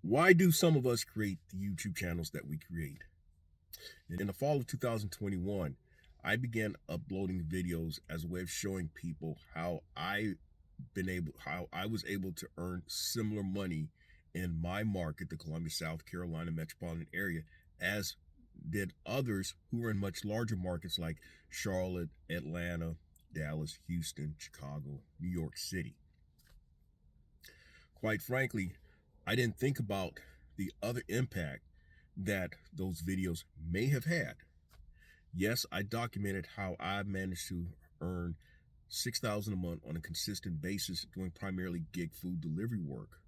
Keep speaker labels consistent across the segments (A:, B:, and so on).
A: Why do some of us create the YouTube channels that we create? In the fall of 2021, I began uploading videos as a way of showing people how I was able to earn similar money in my market, the Columbia, South Carolina metropolitan area, as did others who were in much larger markets like Charlotte, Atlanta, Dallas, Houston, Chicago, New York City. Quite frankly, I didn't think about the other impact that those videos may have had. Yes, I documented how I managed to earn $6,000 a month on a consistent basis doing primarily gig food delivery work.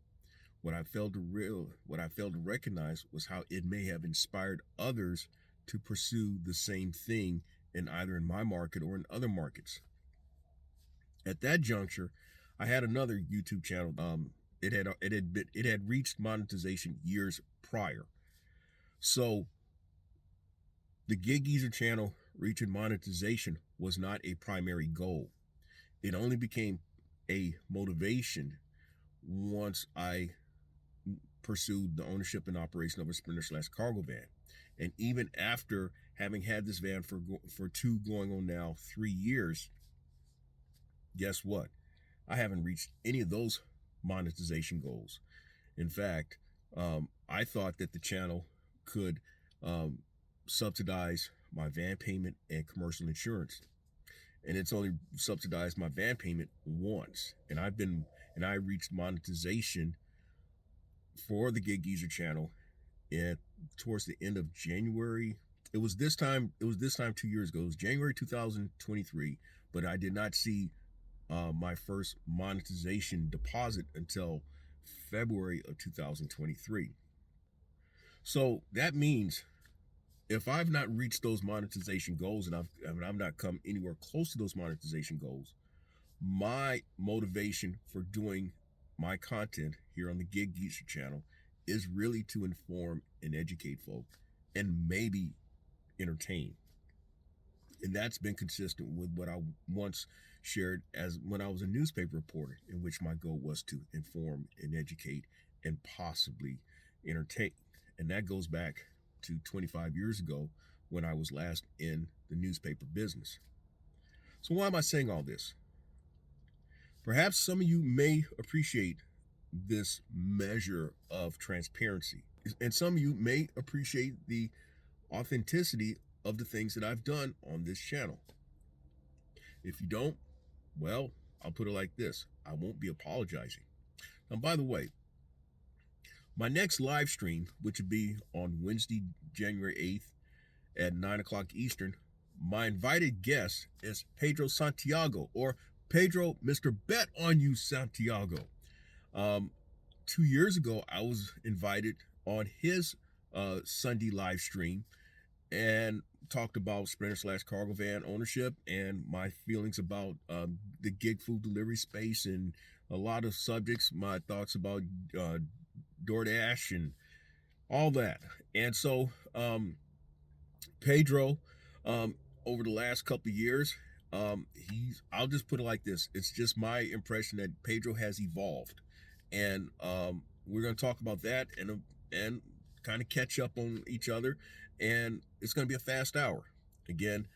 A: What I failed to recognize was how it may have inspired others to pursue the same thing in either in my market or in other markets. At that juncture, I had another YouTube channel. It had reached monetization years prior. So the Gig Geezer channel reaching monetization was not a primary goal. It only became a motivation once I pursued the ownership and operation of a Sprinter/cargo van. And even after having had this van for going on now 3 years, guess what? I haven't reached any of those monetization goals. In fact, I thought that the channel could subsidize my van payment and commercial insurance, and it's only subsidized my van payment once. And I reached monetization for the Gig Geezer channel towards the end of January. It was this time 2 years ago. It was January 2023, but I did not see my first monetization deposit until February of 2023. So that means if I've not reached those monetization goals and I've not come anywhere close to those monetization goals, my motivation for doing my content here on the Gig Geezer channel is really to inform and educate folk and maybe entertain. And that's been consistent with what I once shared as when I was a newspaper reporter, in which my goal was to inform and educate and possibly entertain. And that goes back to 25 years ago when I was last in the newspaper business. So why am I saying all this? Perhaps some of you may appreciate this measure of transparency, and some of you may appreciate the authenticity of the things that I've done on this channel. If you don't, well, I'll put it like this: I won't be apologizing. Now, by the way, my next live stream, which would be on Wednesday, January 8th at 9 o'clock Eastern, my invited guest is Pedro Santiago, or Pedro, Mr. Bet on You Santiago. 2 years ago, I was invited on his Sunday live stream and talked about Sprinter/cargo van ownership and my feelings about the gig food delivery space and a lot of subjects, my thoughts about DoorDash and all that. And so Pedro, over the last couple of years, I'll just put it like this: it's just my impression that Pedro has evolved, and we're going to talk about that and kind of catch up on each other. And it's going to be a fast hour. Again,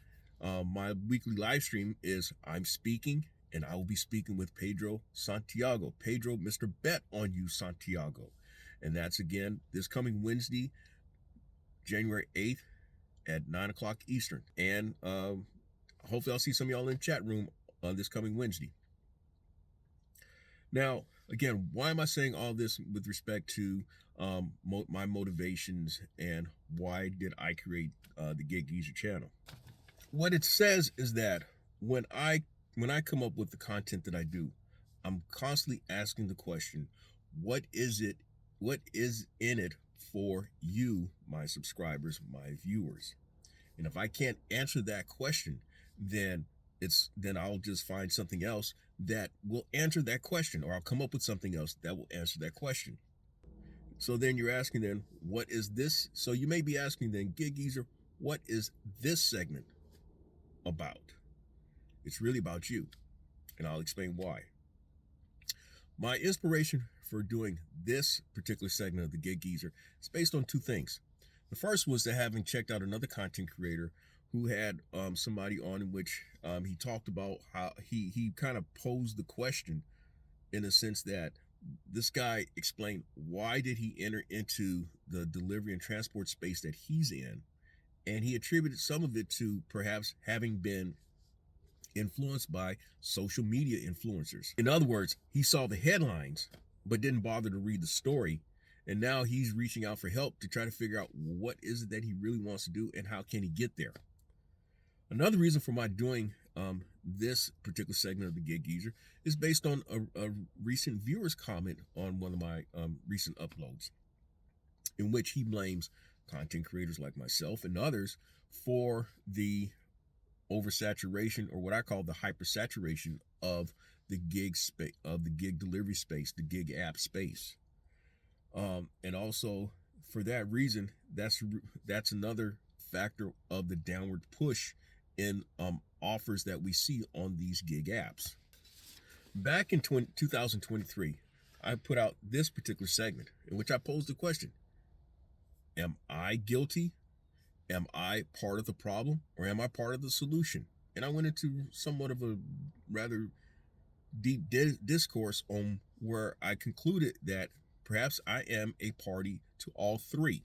A: my weekly live stream is I'm speaking, and I will be speaking with Pedro Santiago. Pedro, Mr. Bet on You Santiago. And that's, again, this coming Wednesday, January 8th at 9 o'clock Eastern. And hopefully I'll see some of y'all in the chat room this coming Wednesday. Now, again, why am I saying all this with respect to my motivations and why did I create the Gig Geezer channel? What it says is that when I come up with the content that I do, I'm constantly asking the question, what is in it for you, my subscribers, my viewers? And if I can't answer that question, then I'll just find something else that will answer that question, or I'll come up with something else that will answer that question. So then you're asking, then, what is this? So you may be asking then, Gig Geezer, what is this segment about? It's really about you, and I'll explain why. My inspiration for doing this particular segment of the Gig Geezer is based on two things. The first was that having checked out another content creator who had somebody on in which he talked about how he kind of posed the question in a sense that this guy explained why did he enter into the delivery and transport space that he's in, and he attributed some of it to perhaps having been influenced by social media influencers. In other words, he saw the headlines but didn't bother to read the story, and now he's reaching out for help to try to figure out what is it that he really wants to do and how can he get there. Another reason for my doing this particular segment of the Gig Geezer is based on a recent viewer's comment on one of my recent uploads, in which he blames content creators like myself and others for the oversaturation, or what I call the hypersaturation of the gig space, of the gig delivery space, the gig app space. And also for that reason, that's another factor of the downward push in offers that we see on these gig apps. Back in 2023, I put out this particular segment in which I posed the question: am I guilty? Am I part of the problem, or am I part of the solution? And I went into somewhat of a rather deep discourse on where I concluded that perhaps I am a party to all three.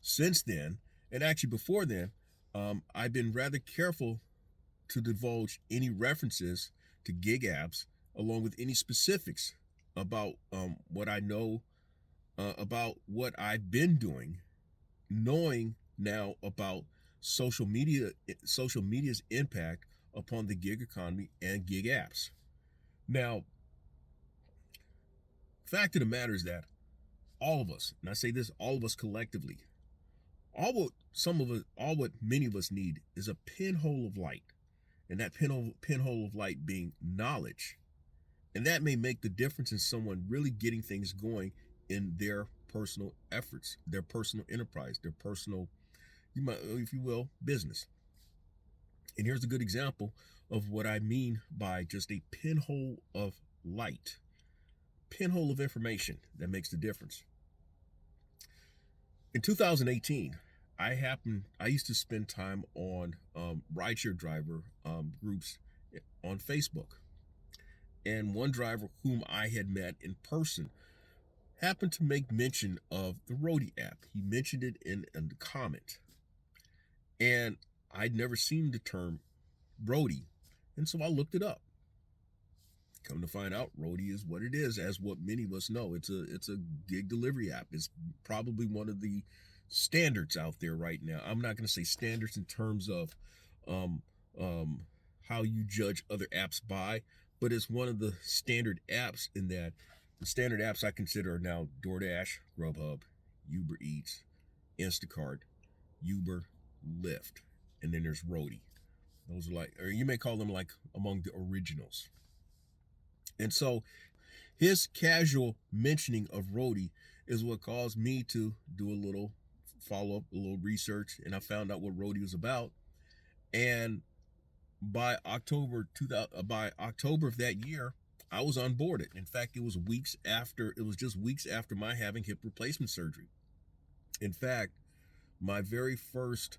A: Since then, and actually before then, I've been rather careful to divulge any references to gig apps, along with any specifics about what I know about what I've been doing, knowing now about social media's impact upon the gig economy and gig apps. Now, fact of the matter is that all of us, and I say this, all of us collectively, all what many of us need is a pinhole of light, and that pinhole of light being knowledge, and that may make the difference in someone really getting things going in their personal efforts, their personal enterprise, their personal, you might, if you will, business. And here's a good example of what I mean by just a pinhole of light, pinhole of information that makes the difference. In 2018, I used to spend time on rideshare driver groups on Facebook. And one driver whom I had met in person happened to make mention of the Roadie app. He mentioned it in the comment. And I'd never seen the term roadie, and so I looked it up. Come to find out, roadie is what it is, as what many of us know. It's a gig delivery app. It's probably one of the standards out there right now. I'm not going to say standards in terms of how you judge other apps by, but it's one of the standard apps, in that the standard apps I consider are now DoorDash, Grubhub, Uber Eats, Instacart, Uber, Lyft, and then there's Roadie. Those are like, or you may call them like among the originals. And so his casual mentioning of Roadie is what caused me to do a little follow-up, a little research, and I found out what Roadie was about. And by October of that year, I was onboarded. In fact, it was just weeks after my having hip replacement surgery. In fact, my very first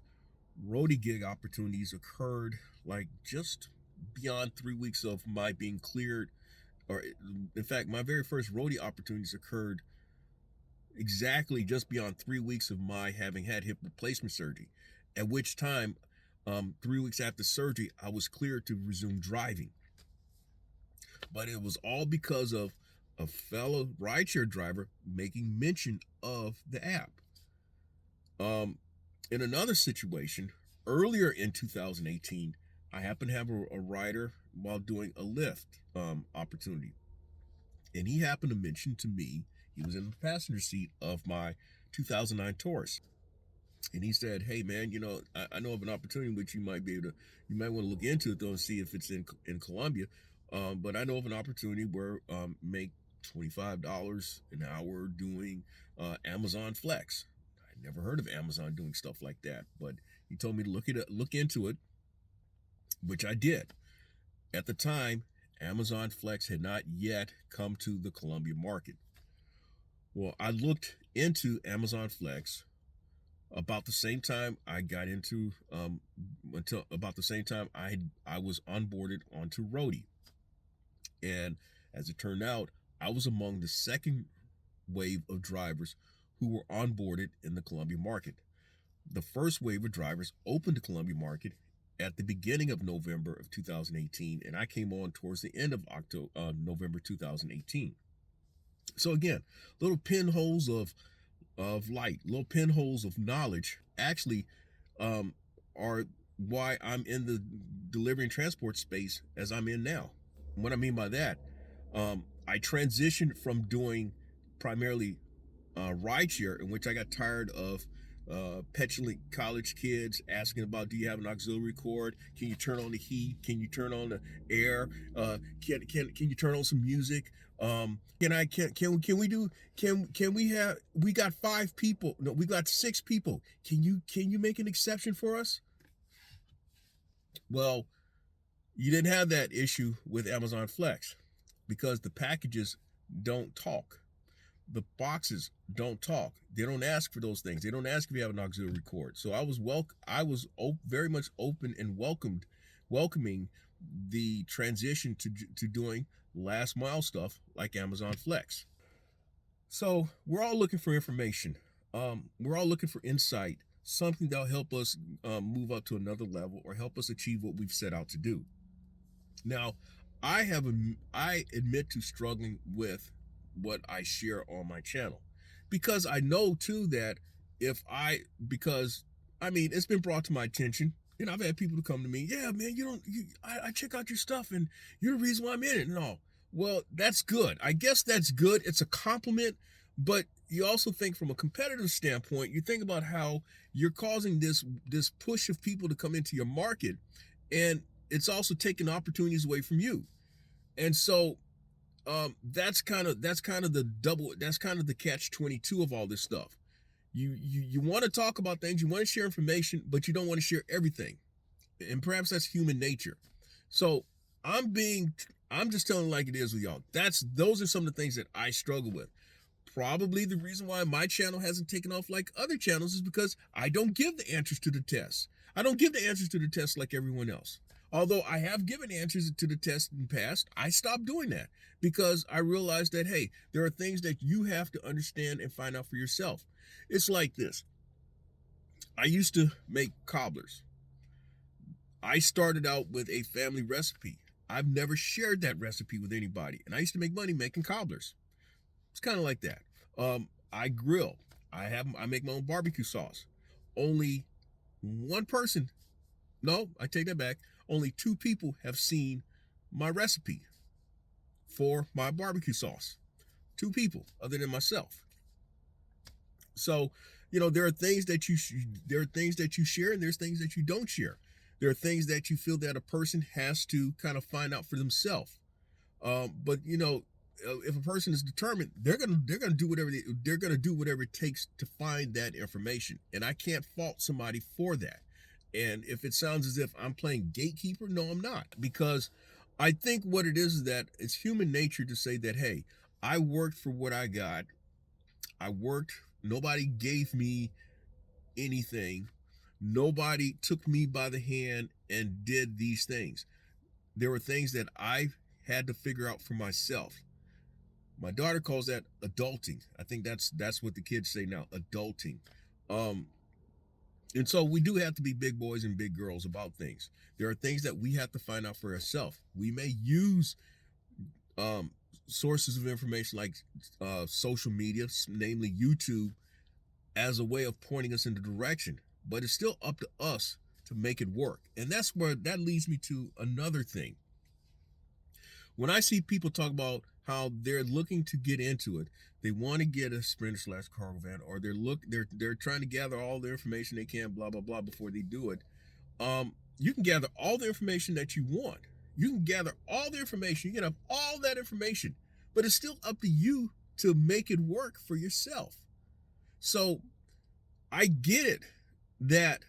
A: roadie gig opportunities occurred like just beyond 3 weeks of my being cleared, or in fact, my very first roadie opportunities occurred exactly just beyond 3 weeks of my having had hip replacement surgery, at which time 3 weeks after surgery, I was cleared to resume driving. But it was all because of a fellow rideshare driver making mention of the app. In another situation, earlier in 2018, I happened to have a rider while doing a Lyft opportunity. And he happened to mention to me, he was in the passenger seat of my 2009 Taurus. And he said, hey man, I know of an opportunity which you might want to look into it though and see if it's in Colombia. But I know of an opportunity where make $25 an hour doing Amazon Flex. I never heard of Amazon doing stuff like that, but he told me to look into it, which I did. At the time, Amazon Flex had not yet come to the Columbia market. Well, I looked into Amazon Flex about the same time I got into until about the same time I was onboarded onto roadie. And as it turned out, I was among the second wave of drivers who were onboarded in the Columbia market. The first wave of drivers opened the Columbia market at the beginning of November of 2018, and I came on towards the end of November 2018. So again, little pinholes of light, little pinholes of knowledge actually are why I'm in the delivery and transport space as I'm in now. What I mean by that, I transitioned from doing primarily rideshare, in which I got tired of petulant college kids asking about, do you have an auxiliary cord? Can you turn on the heat? Can you turn on the air? Can you turn on some music? Can we have, we got 5 people. No, we got 6 people. Can you make an exception for us? Well, you didn't have that issue with Amazon Flex because the packages don't talk. The boxes don't talk. They don't ask for those things. They don't ask if you have an auxiliary cord. So I was very much open and welcoming the transition to doing last mile stuff like Amazon Flex. So we're all looking for information. We're all looking for insight, something that'll help us move up to another level or help us achieve what we've set out to do. Now, I admit to struggling with what I share on my channel, because I know too that because it's been brought to my attention, and I've had people to come to me, yeah, man, I check out your stuff and you're the reason why I'm in it and all. Well, that's good. I guess that's good. It's a compliment, but you also think from a competitive standpoint, you think about how you're causing this push of people to come into your market, and it's also taking opportunities away from you. And so that's kind of the catch-22 of all this stuff. You want to talk about things, you want to share information, but you don't want to share everything. And perhaps that's human nature. So I'm just telling like it is with y'all. Those are some of the things that I struggle with. Probably the reason why my channel hasn't taken off like other channels is because I don't give the answers to the tests. I don't give the answers to the tests like everyone else. Although I have given answers to the test in the past, I stopped doing that because I realized that, hey, there are things that you have to understand and find out for yourself. It's like this. I used to make cobblers. I started out with a family recipe. I've never shared that recipe with anybody. And I used to make money making cobblers. It's kind of like that. I grill. I make my own barbecue sauce. Only one person, no, I take that back. Only 2 people have seen my recipe for my barbecue sauce. 2 people other than myself. So, there are things that you share, and there's things that you don't share. There are things that you feel that a person has to kind of find out for themselves. But if a person is determined, they're gonna do whatever it takes to find that information, and I can't fault somebody for that. And if it sounds as if I'm playing gatekeeper, no, I'm not, because I think what it is that it's human nature to say that, hey, I worked for what I got. Nobody gave me anything. Nobody took me by the hand and did these things. There were things that I had to figure out for myself. My daughter calls that adulting. I think that's what the kids say now, adulting. And so we do have to be big boys and big girls about things. There are things that we have to find out for ourselves. We may use sources of information like social media, namely YouTube, as a way of pointing us in the direction, but it's still up to us to make it work. And that leads me to another thing. When I see people talk about how they're looking to get into it, they want to get a Sprinter/cargo van, or they're trying to gather all the information they can, blah blah blah, before they do it. You can gather all the information that you want. You can gather all the information. You can have all that information, but it's still up to you to make it work for yourself. So I get it that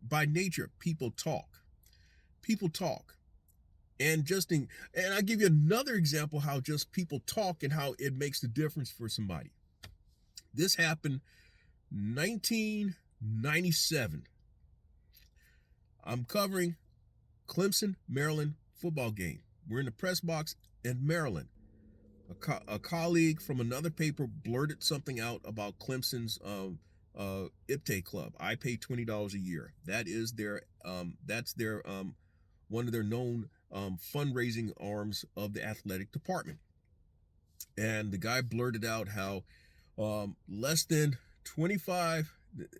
A: by nature people talk. And I give you another example how just people talk and how it makes the difference for somebody. This happened 1997. I'm covering Clemson, Maryland football game. We're in the press box in Maryland. A colleague from another paper blurted something out about Clemson's IPTE club. I pay $20 a year. That is their one of their known fundraising arms of the athletic department. And the guy blurted out how less than 25.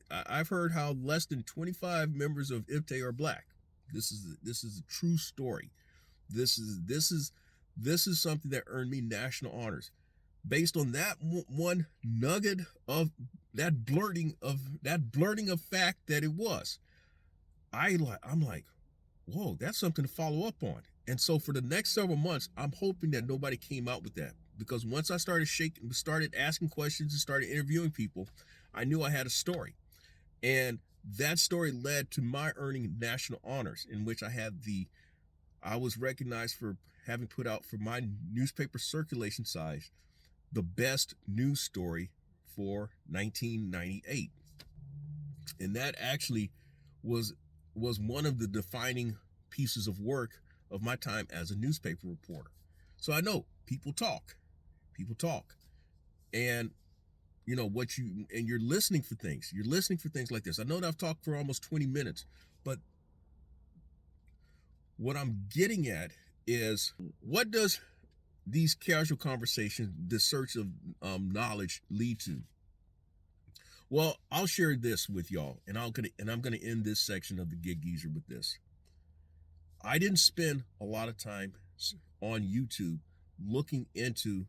A: I've heard how less than 25 members of IPTE are black. This is a true story. This is something that earned me national honors. Based on that one nugget of that blurting of fact that it was, I'm like, whoa, that's something to follow up on. And so for the next several months, I'm hoping that nobody came out with that, because once I started asking questions and started interviewing people, I knew I had a story. And that story led to my earning national honors, in which I was recognized for having put out, for my newspaper circulation size, the best news story for 1998. And that actually was one of the defining pieces of work of my time as a newspaper reporter. So I know people talk, and you're listening for things. You're listening for things like this. I know that I've talked for almost 20 minutes, but what I'm getting at is, what does these casual conversations, the search of knowledge, lead to? Well, I'll share this with y'all, and I'm gonna end this section of the Gig Geezer with this. I didn't spend a lot of time on YouTube looking into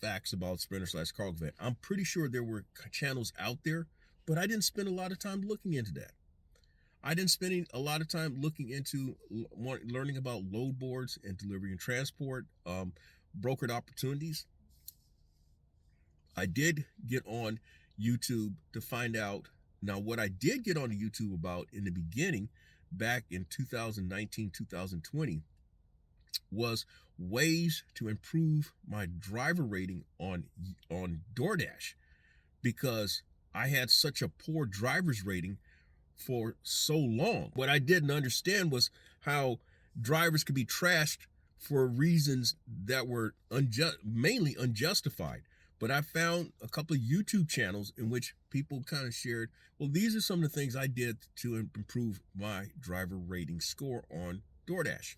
A: facts about Sprinter/Cargo Van. I'm pretty sure there were channels out there, but I didn't spend a lot of time looking into that. I didn't spend a lot of time looking into learning about load boards and delivery and transport, brokered opportunities. I did get on YouTube to find out. Now, what I did get on YouTube about in the beginning, back in 2019, 2020, was ways to improve my driver rating on DoorDash, because I had such a poor driver's rating for so long. What I didn't understand was how drivers could be trashed for reasons that were mainly unjustified. But I found a couple of YouTube channels in which people kind of shared, well, these are some of the things I did to improve my driver rating score on DoorDash.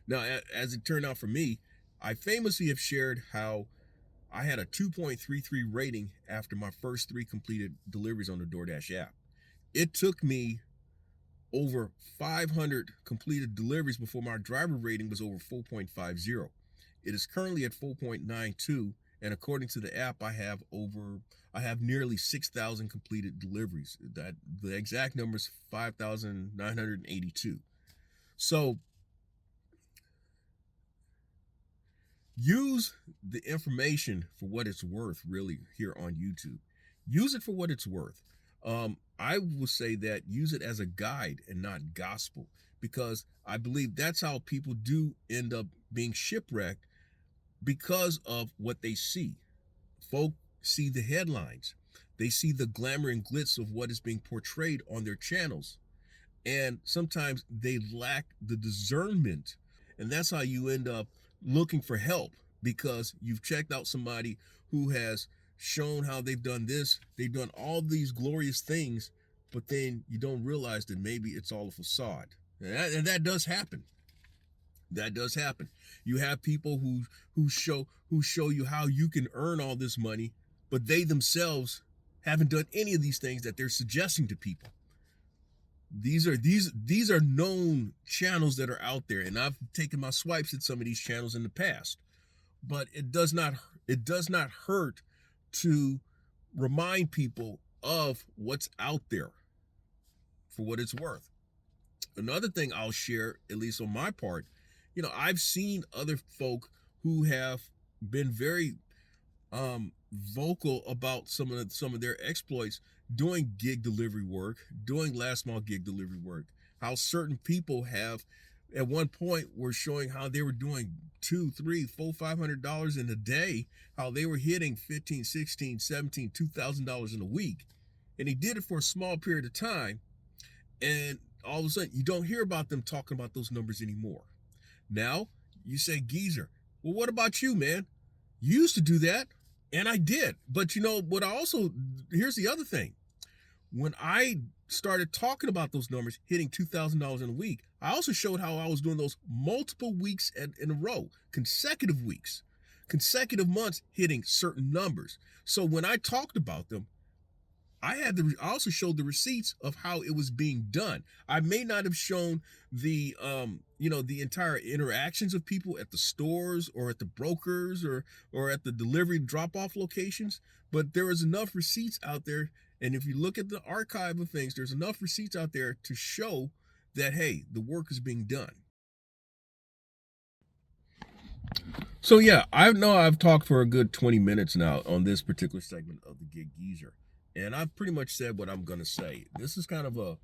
A: Now, as it turned out for me, I famously have shared how I had a 2.33 rating after my first 3 completed deliveries on the DoorDash app. It took me over 500 completed deliveries before my driver rating was over 4.50. It is currently at 4.92, and according to the app, I have nearly 6,000 completed deliveries. That the exact number is 5,982. So use the information for what it's worth, really, here on YouTube. Use it for what it's worth. I will say that use it as a guide and not gospel, because I believe that's how people do end up being shipwrecked, because of what they see. Folk see the headlines. They see the glamour and glitz of what is being portrayed on their channels. And sometimes they lack the discernment. And that's how you end up looking for help, because you've checked out somebody who has shown how they've done this, they've done all these glorious things, but then you don't realize that maybe it's all a facade. And that does happen. That does happen. You have people who show you how you can earn all this money, but they themselves haven't done any of these things that they're suggesting to people. These are known channels that are out there, and I've taken my swipes at some of these channels in the past. But it does not hurt to remind people of what's out there for what it's worth. Another thing I'll share, at least on my part, I've seen other folk who have been very vocal about some of their exploits doing gig delivery work, doing last mile gig delivery work, how certain people have at one point were showing how they were doing $2, $3, $4, $500 in a day, how they were hitting 15, 16, 17, $2,000 in a week. And he did it for a small period of time. And all of a sudden, you don't hear about them talking about those numbers anymore. Now, you say, Geezer, well, what about you, man? You used to do that, and I did. But you know what? Here's the other thing. When I started talking about those numbers hitting $2,000 in a week, I also showed how I was doing those multiple weeks in a row, consecutive weeks, consecutive months hitting certain numbers. So when I talked about them, I also showed the receipts of how it was being done. I may not have shown the the entire interactions of people at the stores or at the brokers or at the delivery drop-off locations, but there is enough receipts out there. And if you look at the archive of things, there's enough receipts out there to show that, hey, the work is being done. So yeah, I know I've talked for a good 20 minutes now on this particular segment of the Gig Geezer. And I've pretty much said what I'm going to say. This is kind of a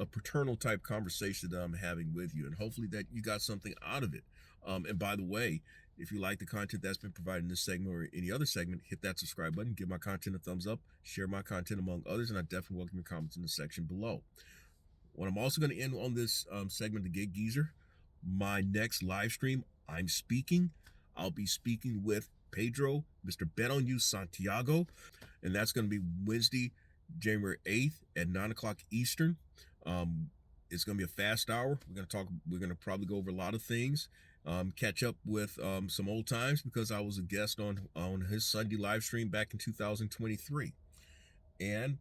A: paternal type conversation that I'm having with you, and hopefully that you got something out of it. And by the way, if you like the content that's been provided in this segment or any other segment, hit that subscribe button, give my content a thumbs up, share my content among others, and I definitely welcome your comments in the section below. What I'm also going to end on this segment of the Gig Geezer, my next live stream, I'll be speaking with Pedro, Mr. Bet on You Santiago, and that's going to be Wednesday, January 8th at 9 o'clock Eastern. It's going to be a fast hour. We're going to probably go over a lot of things, catch up with some old times because I was a guest on his Sunday live stream back in 2023. And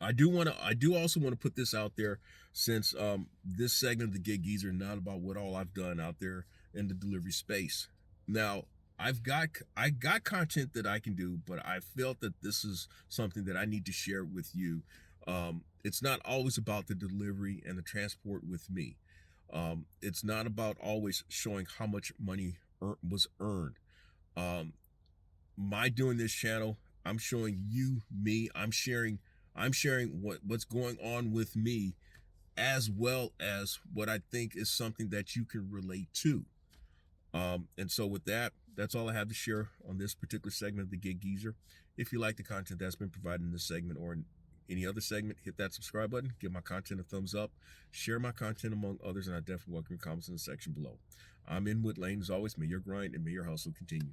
A: I do also want to put this out there, since this segment of the Gig Geezer is not about what all I've done out there in the delivery space. Now, I got content that I can do, but I felt that this is something that I need to share with you. It's not always about the delivery and the transport with me. It's not about always showing how much money was earned. My doing this channel, I'm showing you me. I'm sharing what's going on with me, as well as what I think is something that you can relate to. And so with that, that's all I have to share on this particular segment of the Gig Geezer. If you like the content that's been provided in this segment or in any other segment, hit that subscribe button, give my content a thumbs up, share my content among others, and I definitely welcome your comments in the section below. I'm in Wood Lane. As always, may your grind and may your hustle continue.